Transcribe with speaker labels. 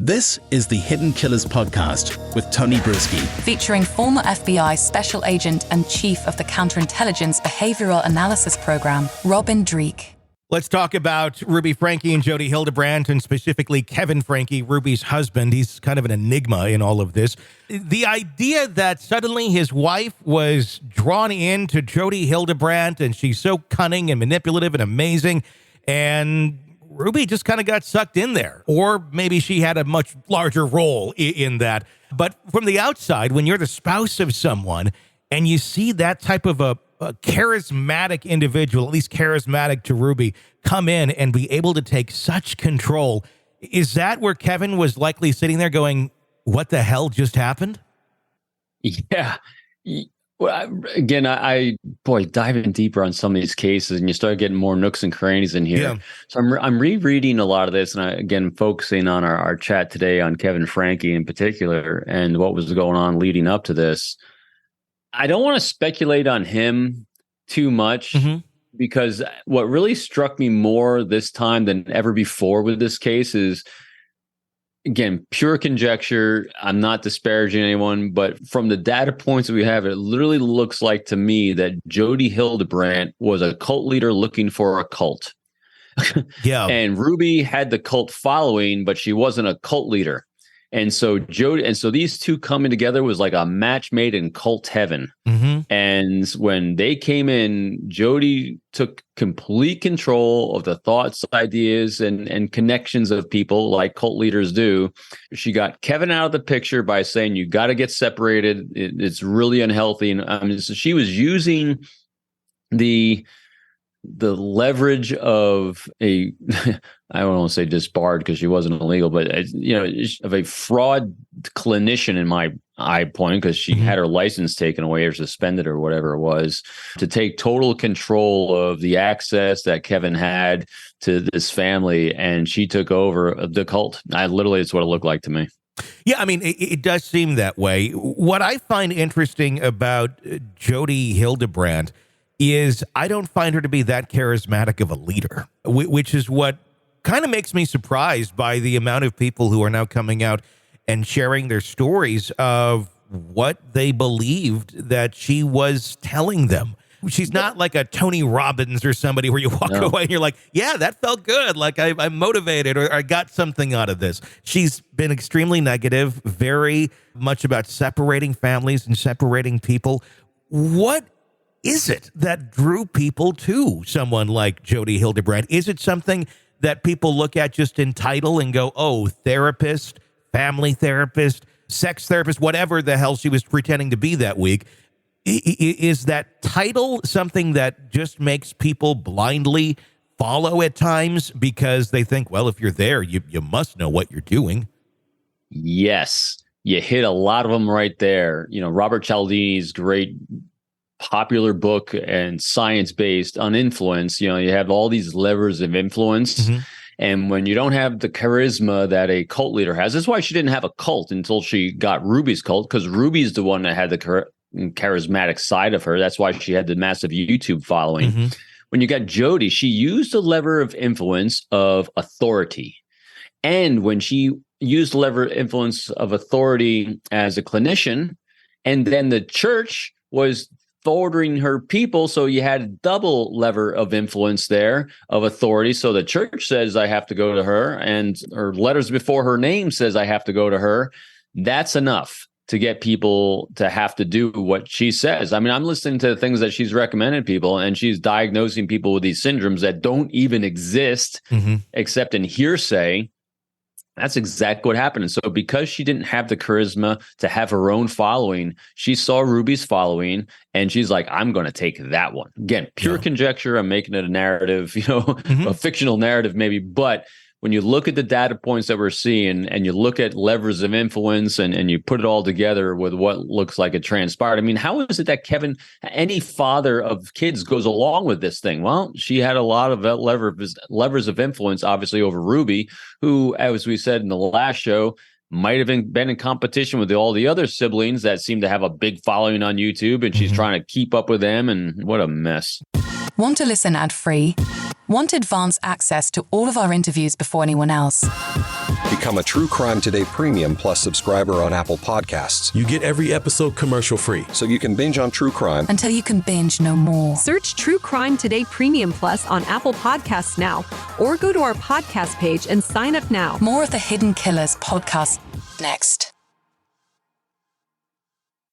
Speaker 1: This is the Hidden Killers podcast with Tony Brueski.
Speaker 2: Featuring former FBI Special Agent and Chief of the Counterintelligence Behavioral Analysis Program, Dreeke.
Speaker 3: Let's talk about Ruby Franke and Jodi Hildebrandt, and specifically Kevin Frankie, Ruby's husband. He's kind of an enigma in all of this. The idea that suddenly his wife was drawn into Jodi Hildebrandt, and she's so cunning and manipulative and amazing, and Ruby just kind of got sucked in there. Or maybe she had a much larger role in that. But from the outside, when you're the spouse of someone and you see that type of a charismatic individual, at least charismatic to Ruby, come in and be able to take such control, is that where Kevin was likely sitting there going, what the hell just happened?
Speaker 4: Yeah. Well, again, I diving deeper on some of these cases, and you start getting more nooks and crannies in here. Yeah. So I'm rereading a lot of this, and again focusing on our chat today on Kevin Frankie in particular and what was going on leading up to this. I don't want to speculate on him too much because what really struck me more this time than ever before with this case is, again, pure conjecture. I'm not disparaging anyone, but from the data points that we have, it literally looks like to me that Jodi Hildebrandt was a cult leader looking for a cult. Yeah. And Ruby had the cult following, but she wasn't a cult leader. And so these two coming together was like a match made in cult heaven. And when they came in, Jodi took complete control of the thoughts, ideas, and connections of people like cult leaders do. She got Kevin out of the picture by saying, you got to get separated. It's really unhealthy. And so she was using the leverage of a, I don't want to say disbarred because she wasn't illegal, but of a fraud clinician in my eye point, because she had her license taken away or suspended or whatever it was, to take total control of the access that Kevin had to this family, and she took over the cult. It's what it looked like to me.
Speaker 3: Yeah, I mean, it does seem that way. What I find interesting about Jodi Hildebrandt is I don't find her to be that charismatic of a leader, which is what kind of makes me surprised by the amount of people who are now coming out and sharing their stories of what they believed that she was telling them. She's not like a Tony Robbins or somebody where you walk away and you're like, yeah, that felt good. Like I'm motivated, or I got something out of this. She's been extremely negative, very much about separating families and separating people. What is it that drew people to someone like Jodi Hildebrandt? Is it something that people look at just in title and go, oh, therapist, family therapist, sex therapist, whatever the hell she was pretending to be that week? Is that title something that just makes people blindly follow at times because they think, well, if you're there, you must know what you're doing?
Speaker 4: Yes, you hit a lot of them right there. Robert Cialdini's great popular book and science-based on influence. You have all these levers of influence. And when you don't have the charisma that a cult leader has, that's why she didn't have a cult until she got Ruby's cult, because Ruby's the one that had the charismatic side of her. That's why she had the massive YouTube following. When you got Jodi, she used the lever of influence of authority. And when she used the lever of influence of authority as a clinician, and then the church was ordering her people, so you had a double lever of influence there of authority. So the church says I have to go to her, and her letters before her name says I have to go to her. That's enough to get people to have to do what she says. I mean, I'm listening to the things that she's recommended people, and she's diagnosing people with these syndromes that don't even exist except in hearsay. That's exactly what happened. And so because she didn't have the charisma to have her own following, she saw Ruby's following and she's like, I'm going to take that one. Again, pure conjecture. I'm making it a narrative, a fictional narrative maybe. But when you look at the data points that we're seeing and you look at levers of influence and you put it all together with what looks like it transpired, I mean, how is it that Kevin, any father of kids, goes along with this thing? Well, she had a lot of levers of influence, obviously, over Ruby, who, as we said in the last show, might have been in competition with all the other siblings that seem to have a big following on YouTube, and she's trying to keep up with them, and what a mess.
Speaker 2: Want to listen ad-free? Want advance access to all of our interviews before anyone else?
Speaker 5: Become a True Crime Today Premium Plus subscriber on Apple Podcasts.
Speaker 6: You get every episode commercial-free.
Speaker 5: So you can binge on true crime
Speaker 2: Until you can binge no more.
Speaker 7: Search True Crime Today Premium Plus on Apple Podcasts now, or go to our podcast page and sign up now.
Speaker 2: More of the Hidden Killers podcast next.